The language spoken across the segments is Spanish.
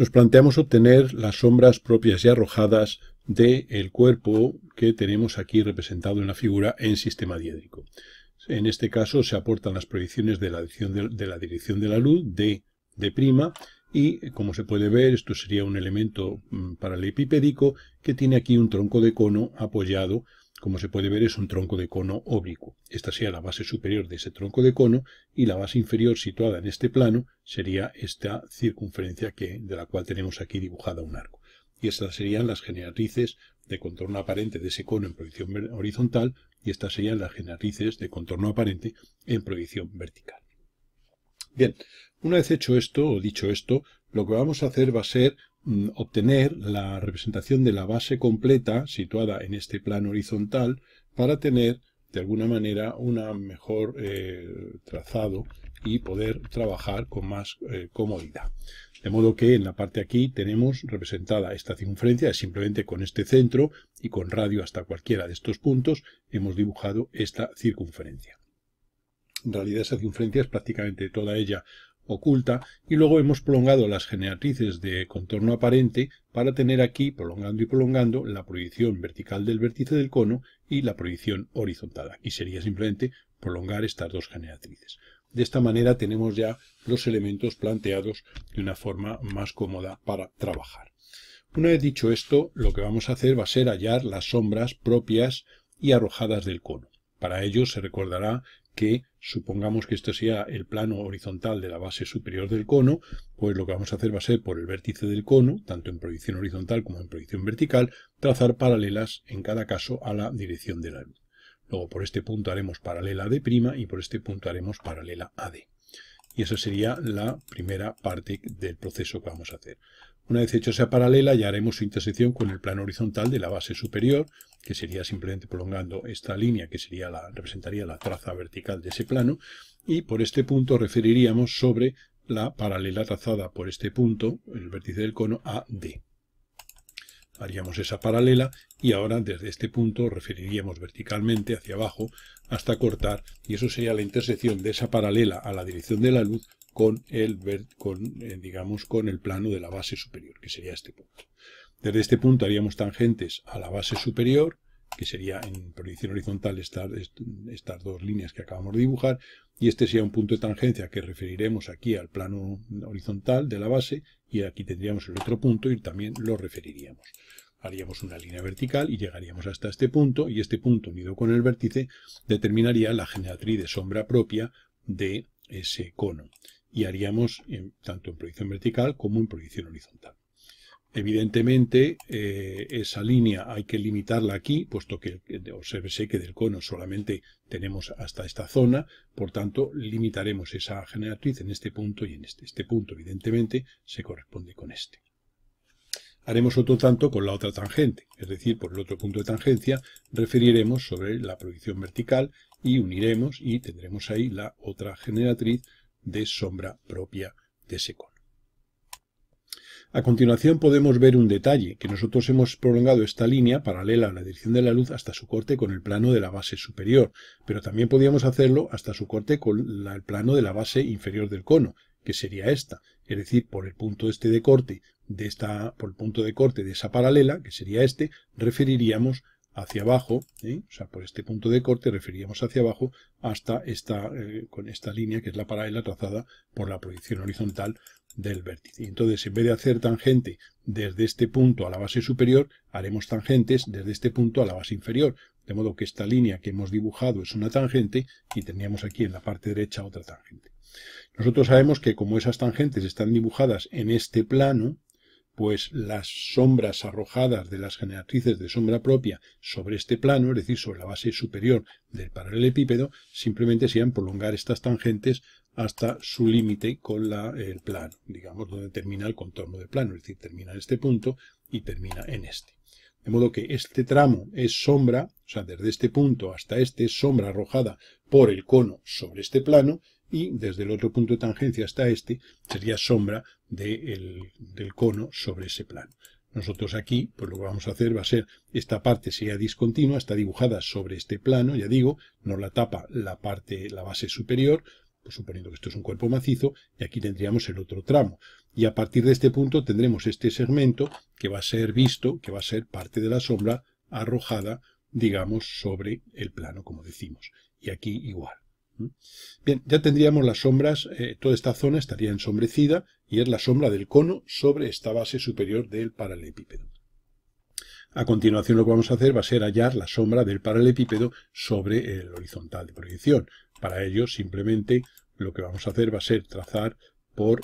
nos planteamos obtener las sombras propias y arrojadas del cuerpo que tenemos aquí representado en la figura en sistema diédrico. En este caso se aportan las proyecciones de la dirección de la luz, D', y como se puede ver, esto sería un elemento paralelepipédico que tiene aquí un tronco de cono apoyado. Como se puede ver, es un tronco de cono oblicuo. Esta sería la base superior de ese tronco de cono y la base inferior situada en este plano sería esta circunferencia de la cual tenemos aquí dibujada un arco. Y estas serían las generatrices de contorno aparente de ese cono en proyección horizontal y estas serían las generatrices de contorno aparente en proyección vertical. Bien, una vez hecho esto o dicho esto, lo que vamos a hacer va a ser obtener la representación de la base completa situada en este plano horizontal para tener de alguna manera un mejor trazado y poder trabajar con más comodidad. De modo que en la parte aquí tenemos representada esta circunferencia, simplemente con este centro y con radio hasta cualquiera de estos puntos hemos dibujado esta circunferencia. En realidad esa circunferencia es prácticamente toda ella oculta y luego hemos prolongado las generatrices de contorno aparente para tener aquí, prolongando y prolongando, la proyección vertical del vértice del cono y la proyección horizontal. Aquí sería simplemente prolongar estas dos generatrices. De esta manera tenemos ya los elementos planteados de una forma más cómoda para trabajar. Una vez dicho esto, lo que vamos a hacer va a ser hallar las sombras propias y arrojadas del cono. Para ello se recordará que supongamos que esto sea el plano horizontal de la base superior del cono, pues lo que vamos a hacer va a ser por el vértice del cono, tanto en proyección horizontal como en proyección vertical, trazar paralelas en cada caso a la dirección de la luz. Luego por este punto haremos paralela a D' y por este punto haremos paralela a D. Y esa sería la primera parte del proceso que vamos a hacer. Una vez hecho esa paralela, ya haremos su intersección con el plano horizontal de la base superior, que sería simplemente prolongando esta línea, que representaría la traza vertical de ese plano, y por este punto referiríamos sobre la paralela trazada por este punto, el vértice del cono, a D. Haríamos esa paralela y ahora desde este punto referiríamos verticalmente hacia abajo hasta cortar, y eso sería la intersección de esa paralela a la dirección de la luz con el plano de la base superior, que sería este punto. Desde este punto haríamos tangentes a la base superior, que sería en proyección horizontal estas dos líneas que acabamos de dibujar, y este sería un punto de tangencia que referiremos aquí al plano horizontal de la base, y aquí tendríamos el otro punto y también lo referiríamos. Haríamos una línea vertical y llegaríamos hasta este punto, y este punto unido con el vértice determinaría la generatriz de sombra propia de ese cono, y haríamos tanto en proyección vertical como en proyección horizontal. Evidentemente, esa línea hay que limitarla aquí, puesto que obsérvese que del cono solamente tenemos hasta esta zona, por tanto, limitaremos esa generatriz en este punto y en este. Este punto, evidentemente, se corresponde con este. Haremos otro tanto con la otra tangente, es decir, por el otro punto de tangencia, referiremos sobre la proyección vertical y uniremos y tendremos ahí la otra generatriz de sombra propia de ese cono. A continuación podemos ver un detalle, que nosotros hemos prolongado esta línea paralela a la dirección de la luz hasta su corte con el plano de la base superior, pero también podríamos hacerlo hasta su corte con el plano de la base inferior del cono, que sería esta, es decir, por el punto de corte por el punto de corte de esa paralela, que sería este, referiríamos hacia abajo, o sea, por este punto de corte referiríamos hacia abajo hasta con esta línea que es la paralela trazada por la proyección horizontal del vértice. Entonces, en vez de hacer tangente desde este punto a la base superior, haremos tangentes desde este punto a la base inferior, de modo que esta línea que hemos dibujado es una tangente y tendríamos aquí en la parte derecha otra tangente. Nosotros sabemos que como esas tangentes están dibujadas en este plano, pues las sombras arrojadas de las generatrices de sombra propia sobre este plano, es decir, sobre la base superior del paralelepípedo, simplemente serían prolongar estas tangentes hasta su límite con el plano, digamos, donde termina el contorno del plano, es decir, termina en este punto y termina en este. De modo que este tramo es sombra, o sea, desde este punto hasta este es sombra arrojada por el cono sobre este plano, y desde el otro punto de tangencia hasta este sería sombra del cono sobre ese plano. Nosotros aquí, pues lo que vamos a hacer va a ser, esta parte sería discontinua, está dibujada sobre este plano, ya digo, nos la tapa la base superior, pues suponiendo que esto es un cuerpo macizo, y aquí tendríamos el otro tramo. y a partir de este punto tendremos este segmento que va a ser visto, que va a ser parte de la sombra arrojada, digamos, sobre el plano, como decimos. Y aquí igual. Bien, ya tendríamos las sombras, toda esta zona estaría ensombrecida y es la sombra del cono sobre esta base superior del paralelepípedo. A continuación lo que vamos a hacer va a ser hallar la sombra del paralelepípedo sobre el horizontal de proyección. Para ello simplemente lo que vamos a hacer va a ser trazar por,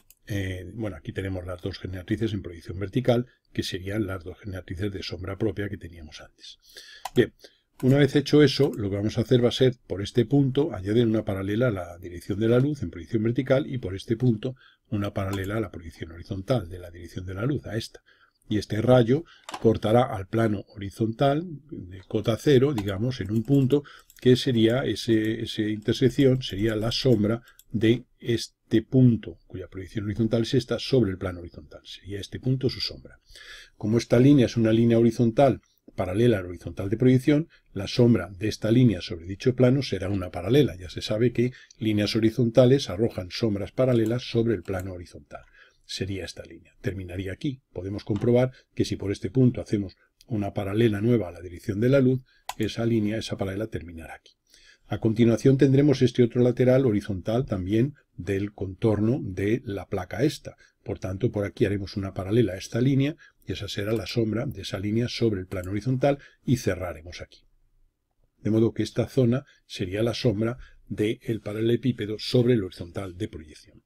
bueno, aquí tenemos las dos generatrices en proyección vertical, que serían las dos generatrices de sombra propia que teníamos antes. Bien, una vez hecho eso, lo que vamos a hacer va a ser, por este punto, añadir una paralela a la dirección de la luz en proyección vertical y por este punto una paralela a la proyección horizontal de la dirección de la luz, a esta. Y este rayo cortará al plano horizontal de cota cero, digamos, en un punto que sería esa intersección, sería la sombra de este punto, cuya proyección horizontal es esta, sobre el plano horizontal. Sería este punto su sombra. Como esta línea es una línea horizontal paralela al horizontal de proyección, la sombra de esta línea sobre dicho plano será una paralela. Ya se sabe que líneas horizontales arrojan sombras paralelas sobre el plano horizontal. Sería esta línea. Terminaría aquí. Podemos comprobar que si por este punto hacemos una paralela nueva a la dirección de la luz, esa línea, esa paralela terminará aquí. A continuación tendremos este otro lateral horizontal también del contorno de la placa esta. Por tanto, por aquí haremos una paralela a esta línea y esa será la sombra de esa línea sobre el plano horizontal y cerraremos aquí. De modo que esta zona sería la sombra del paralelepípedo sobre el horizontal de proyección.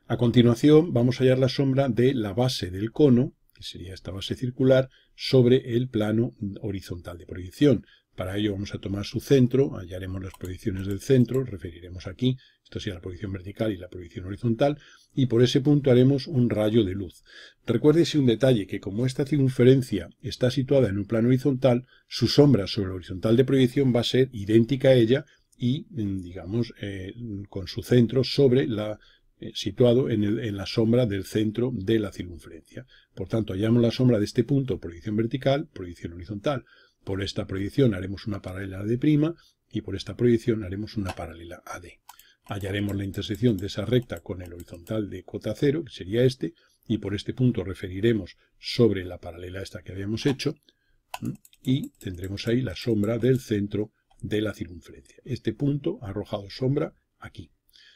A continuación vamos a hallar la sombra de la base del cono, que sería esta base circular, sobre el plano horizontal de proyección. Para ello vamos a tomar su centro, hallaremos las proyecciones del centro, referiremos aquí, esto sería la proyección vertical y la proyección horizontal, y por ese punto haremos un rayo de luz. Recuérdese un detalle, que como esta circunferencia está situada en un plano horizontal, su sombra sobre el horizontal de proyección va a ser idéntica a ella y, digamos, con su centro sobre la situado en la sombra del centro de la circunferencia. Por tanto, hallamos la sombra de este punto, proyección vertical, proyección horizontal. Por esta proyección haremos una paralela a D' y por esta proyección haremos una paralela a D. Hallaremos la intersección de esa recta con el horizontal de cota cero, que sería este, y por este punto referiremos sobre la paralela esta que habíamos hecho, y tendremos ahí la sombra del centro de la circunferencia. Este punto ha arrojado sombra aquí.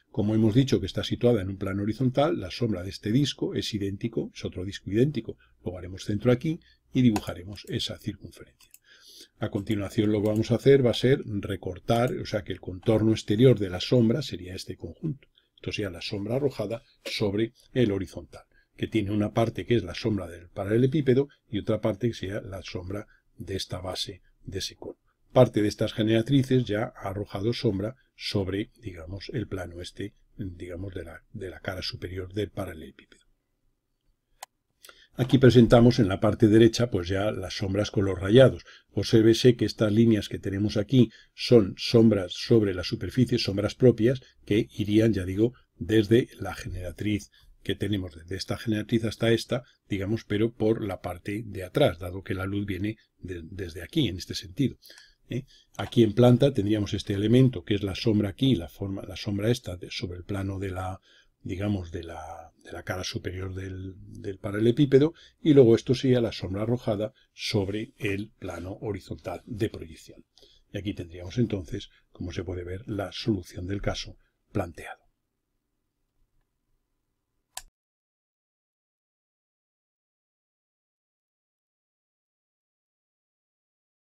Como hemos dicho que está situada en un plano horizontal, la sombra de este disco es idéntico, es otro disco idéntico. Luego haremos centro aquí y dibujaremos esa circunferencia. A continuación lo que vamos a hacer va a ser recortar, o sea que el contorno exterior de la sombra sería este conjunto. Esto sería la sombra arrojada sobre el horizontal, que tiene una parte que es la sombra del paralelepípedo y otra parte que sería la sombra de esta base de ese cono. Parte de estas generatrices ya ha arrojado sombra sobre, digamos, el plano este, digamos, de la cara superior del paralelepípedo. Aquí presentamos en la parte derecha pues ya las sombras con los rayados. Obsérvese que estas líneas que tenemos aquí son sombras sobre la superficie, sombras propias, que irían, ya digo, desde la generatriz que tenemos, desde esta generatriz hasta esta, digamos, pero por la parte de atrás, dado que la luz viene desde aquí, en este sentido. Aquí en planta tendríamos este elemento que es la sombra aquí, la sombra esta sobre el plano de la, digamos, de la cara superior del paralelepípedo, y luego esto sería la sombra arrojada sobre el plano horizontal de proyección. Y aquí tendríamos entonces, como se puede ver, la solución del caso planteado.